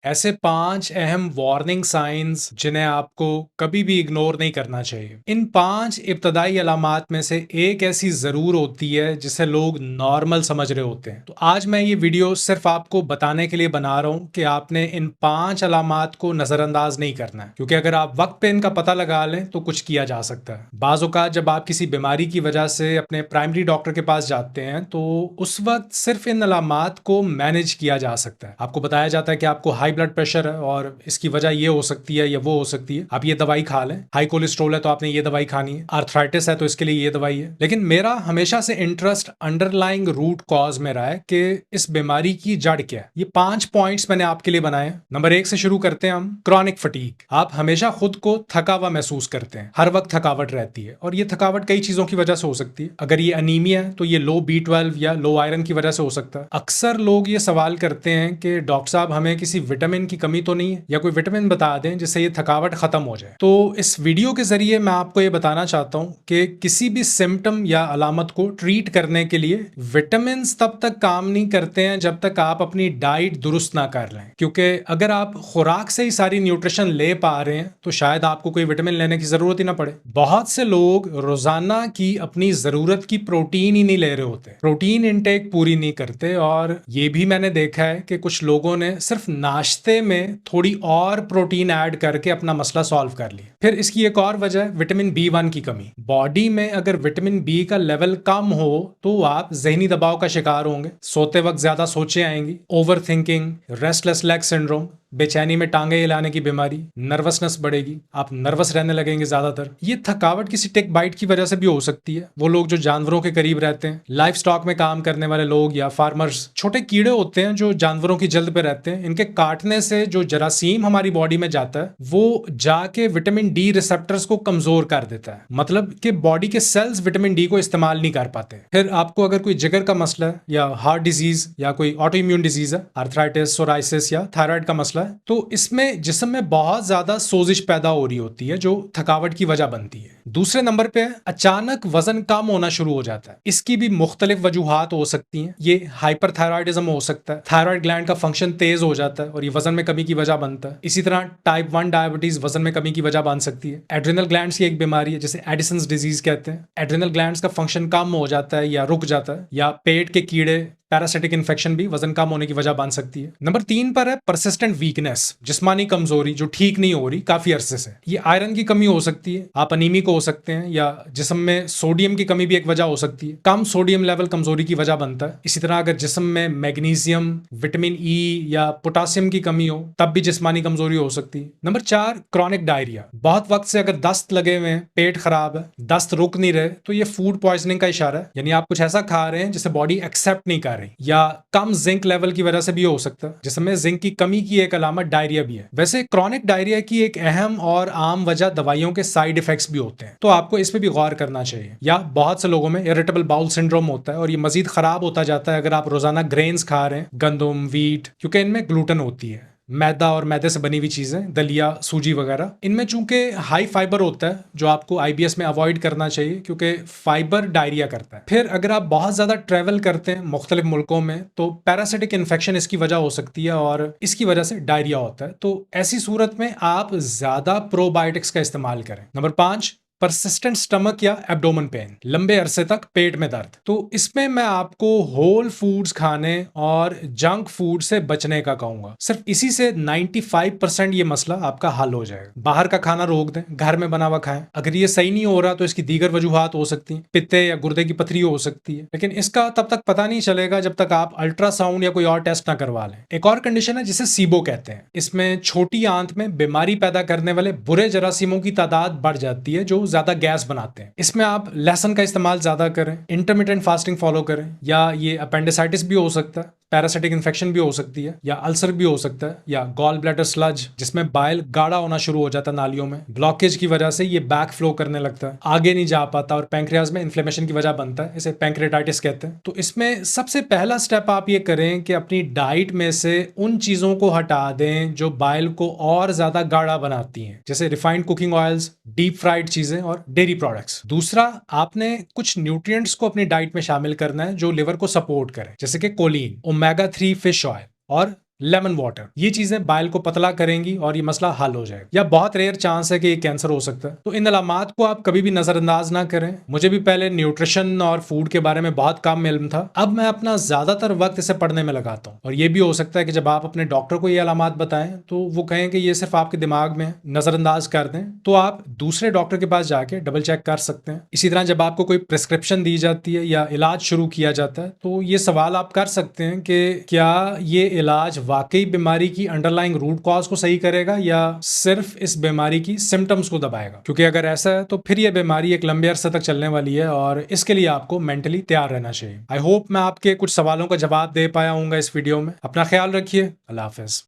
ऐसे 5 अहम warning science जिन्हें आपको कभी भी इग्नोर नहीं करना चाहिए। इन 5 इब्तदाई अलामात में से एक ऐसी जरूर होती है जिसे लोग नॉर्मल समझ रहे होते हैं। तो आज मैं ये वीडियो सिर्फ आपको बताने के लिए बना रहा हूं कि आपने इन 5 अलामात को नजरअंदाज नहीं करना है, क्योंकि अगर आप वक्त पे इनका पता लगा लें तो कुछ किया जा सकता है। बाज़ औक़ात जब आप किसी बीमारी की वजह से अपने प्राइमरी डॉक्टर के पास जाते हैं तो उस वक्त सिर्फ इन अलामात को मैनेज किया जा सकता है। आपको बताया जाता है कि आपको हाई ब्लड प्रेशर है और इसकी वजह ये हो सकती है या वो हो सकती है, आप ये दवाई खा लें। हाई कोलेस्ट्रोल है तो आपने ये दवाई खानी है। आर्थराइटिस है तो इसके लिए ये दवाई है। लेकिन मेरा हमेशा से इंटरेस्ट अंडरलाइंग रूट कॉज में रहा है कि इस बीमारी की जड़ क्या है। ये 5 पॉइंट्स मैंने आपके लिए बनाए। नंबर 1 से शुरू करते हैं हम। Chronic fatigue. आप हमेशा खुद को थका हुआ महसूस करते हैं, हर वक्त थकावट रहती है और ये थकावट कई चीजों की वजह से हो सकती है। अगर ये अनीमिया है तो ये लो B12 या लो आयरन की वजह से हो सकता है। अक्सर लोग ये सवाल करते हैं कि डॉक्टर साहब हमें किसी विटामिन की कमी तो नहीं है, या कोई विटामिन बता दें जिससे ये थकावट खत्म हो जाए। तो इस वीडियो के जरिए मैं आपको ये बताना चाहता हूं कि किसी भी सिम्टम या अलामत को ट्रीट करने के लिए विटामिन तब तक काम नहीं करते हैं जब तक आप अपनी डाइट दुरुस्त ना कर लें। क्योंकि अगर आप खुराक से ही सारी न्यूट्रिशन ले पा रहे हैं तो शायद आपको कोई विटामिन लेने की जरूरत ही ना पड़े। बहुत से लोग रोजाना की अपनी जरूरत की प्रोटीन ही नहीं ले रहे होते, प्रोटीन इनटेक पूरी नहीं करते। और ये भी मैंने देखा है कि कुछ लोगों ने सिर्फ नाश्ते में थोड़ी और प्रोटीन ऐड करके अपना मसला सॉल्व कर लिया। फिर इसकी एक और वजह है विटामिन B1 की कमी। बॉडी में अगर विटामिन B का लेवल कम हो तो आप जहनी दबाव का शिकार होंगे, सोते वक्त ज्यादा सोचे आएंगी, over thinking, restless leg syndrome, बेचैनी में टांगे हिलाने की बीमारी, नर्वसनेस बढ़ेगी, आप नर्वस रहने लगेंगे ज्यादातर। ये थकावट किसी टिक बाइट की वजह से भी हो सकती है। वो लोग जो जानवरों के करीब रहते हैं, लाइफ स्टॉक में काम करने वाले लोग या फार्मर्स, छोटे कीड़े होते हैं जो जानवरों की जल्द पे रहते हैं, इनके काटने से जो जरासीम हमारी बॉडी में जाता है वो जाके विटामिन D रिसेप्टर्स को कमजोर कर देता है। मतलब कि बॉडी के सेल्स विटामिन D को इस्तेमाल नहीं कर पाते। फिर आपको अगर कोई जिगर का मसला है या हार्ट डिजीज या कोई ऑटो इम्यून डिजीज है, आर्थराइटिस, सोराइसिस या थायराइड का मसला है, तो इसमें जिस्म में बहुत ज्यादा सोजिश पैदा हो रही होती है जो थकावट की वजह बनती है। दूसरे नंबर पे अचानक वजन कम होना शुरू हो जाता है। इसकी भी मुख्तलिफ वजूहात हो सकती हैं। ये हाइपरथायरॉयडिज्म हो सकता है, थायराइड ग्लैंड का फंक्शन तेज हो जाता है और ये वजन में कमी की वजह बनता है। इसी तरह टाइप 1 डायबिटीज वजन में कमी की वजह बन सकती है। एड्रिनल ग्लैंड्स की एक बीमारी है जिसे एडिसन्स डिजीज कहते हैं। एड्रिनल ग्लैंड्स का फंक्शन कम हो जाता है या रुक जाता है, या पेट के कीड़े, पैरासिटिक इन्फेक्शन भी वजन कम होने की वजह बन सकती है। नंबर 3 पर है परसिस्टेंट वीकनेस, जिस्मानी कमजोरी जो ठीक नहीं हो रही काफी अरसे से। ये आयरन की कमी हो सकती है, आप अनीमिक हो सकते हैं, या जिस्म में सोडियम की कमी भी एक वजह हो सकती है। कम सोडियम लेवल कमजोरी की वजह बनता है। इसी तरह अगर जिस्म में मैग्नीशियम, विटामिन E या पोटासियम की कमी हो तब भी जिस्मानी कमजोरी हो सकती है। Number 4 chronic diarrhoea. बहुत वक्त से अगर दस्त लगे हुए हैं, पेट खराब है, दस्त रुक नहीं रहे, तो ये फूड पॉइजनिंग का इशारा है। यानी आप कुछ ऐसा खा रहे हैं जिसे बॉडी एक्सेप्ट नहीं कर रही। या कम जिंक लेवल की वजह से भी हो सकता है, जिसमें जिंक की कमी की एक अलामत डायरिया भी है। वैसे क्रॉनिक डायरिया की एक अहम और आम वजह दवाइयों के साइड इफेक्ट्स भी होते हैं, तो आपको इस पे भी गौर करना चाहिए। या बहुत से लोगों में इरिटेबल बाउल सिंड्रोम होता है और ये मजीद खराब होता जाता है अगर आप रोजाना ग्रेन्स खा रहे हैं, गंदम, वीट, क्योंकि इनमें ग्लूटेन होती है। मैदा और मैदे से बनी हुई चीजें, दलिया, सूजी वगैरह, इनमें चूंकि हाई फाइबर होता है जो आपको IBS में अवॉइड करना चाहिए क्योंकि फाइबर डायरिया करता है। फिर अगर आप बहुत ज्यादा ट्रेवल करते हैं मुख्तलिफ मुल्कों में तो पैरासिटिक इन्फेक्शन इसकी वजह हो सकती है और इसकी वजह से डायरिया होता है। तो ऐसी सूरत में आप ज्यादा प्रोबायोटिक्स का इस्तेमाल करें। नंबर 5 परसिस्टेंट स्टमक या एब्डोमेन पेन, लंबे अरसे तक पेट में दर्द। तो इसमें मैं आपको होल फूड्स खाने और जंक फूड से बचने का कहूंगा। सिर्फ इसी से 95% ये मसला आपका हल हो जाएगा। बाहर का खाना रोक दें, घर में बना हुआ खाएं। अगर ये सही नहीं हो रहा तो इसकी दीगर वजूहात हो सकती हैं, पित्ते या गुर्दे की पथरी हो सकती है, लेकिन इसका तब तक पता नहीं चलेगा जब तक आप अल्ट्रासाउंड या कोई और टेस्ट ना करवा लें। एक और कंडीशन है जिसे सीबो कहते हैं। इसमें छोटी आंत में बीमारी पैदा करने वाले बुरे जरासीमों की तादाद बढ़ जाती है जो ज्यादा गैस बनाते हैं। इसमें आप लहसुन का इस्तेमाल ज्यादा करें, इंटरमिटेंट फास्टिंग फॉलो करें, या ये अपेंडिसाइटिस भी हो सकता है, पैरासिटिक इन्फेक्शन भी हो सकती है, या अल्सर भी हो सकता है, या गॉल ब्लैडर स्लज जिसमें बाइल गाढ़ा होना शुरू हो जाता है नालियों में। ब्लॉकेज की वजह से ये बैक फ्लो करने लगता है, आगे नहीं जा पाता और पैंक्रियाज में इन्फ्लेमेशन की वजह बनता है। इसे पैंक्रेटाइटिस कहते हैं। तो इसमें सबसे पहला स्टेप आप ये करें कि अपनी डाइट में से उन चीजों को हटा दें जो बाइल को और ज्यादा गाढ़ा बनाती हैं, जैसे refined cooking oils, deep fried चीजें और डेयरी प्रोडक्ट्स। दूसरा, आपने कुछ न्यूट्रिएंट्स को अपनी डाइट में शामिल करना है जो लिवर को सपोर्ट करें, जैसे कि कोलिन, ओमेगा 3 फिश ऑयल और लेमन वाटर, ये चीजें बाइल को पतला करेंगी और ये मसला हल हो जाएगा। या बहुत रेयर चांस है कि ये कैंसर हो सकता है। तो इन अलामात को आप कभी भी नजरअंदाज ना करें। मुझे भी पहले न्यूट्रिशन और फूड के बारे में बहुत कम इल्म था, अब मैं अपना ज्यादातर वक्त इसे पढ़ने में लगाता हूँ। और ये भी हो सकता है कि जब आप अपने डॉक्टर को ये अलामात बताएं तो वो कहें कि ये सिर्फ आपके दिमाग में, नजरअंदाज कर दें, तो आप दूसरे डॉक्टर के पास जाके डबल चेक कर सकते हैं। इसी तरह जब आपको कोई प्रिस्क्रिप्शन दी जाती है या इलाज शुरू किया जाता है तो ये सवाल आप कर सकते हैं कि क्या ये इलाज वाकई बीमारी की अंडरलाइंग रूट कॉज को सही करेगा या सिर्फ इस बीमारी की सिम्टम्स को दबाएगा। क्योंकि अगर ऐसा है तो फिर ये बीमारी एक लंबे अरसे तक चलने वाली है और इसके लिए आपको मेंटली तैयार रहना चाहिए। आई होप मैं आपके कुछ सवालों का जवाब दे पाया हूँ इस वीडियो में। अपना ख्याल रखिए। अल्लाह हाफिज।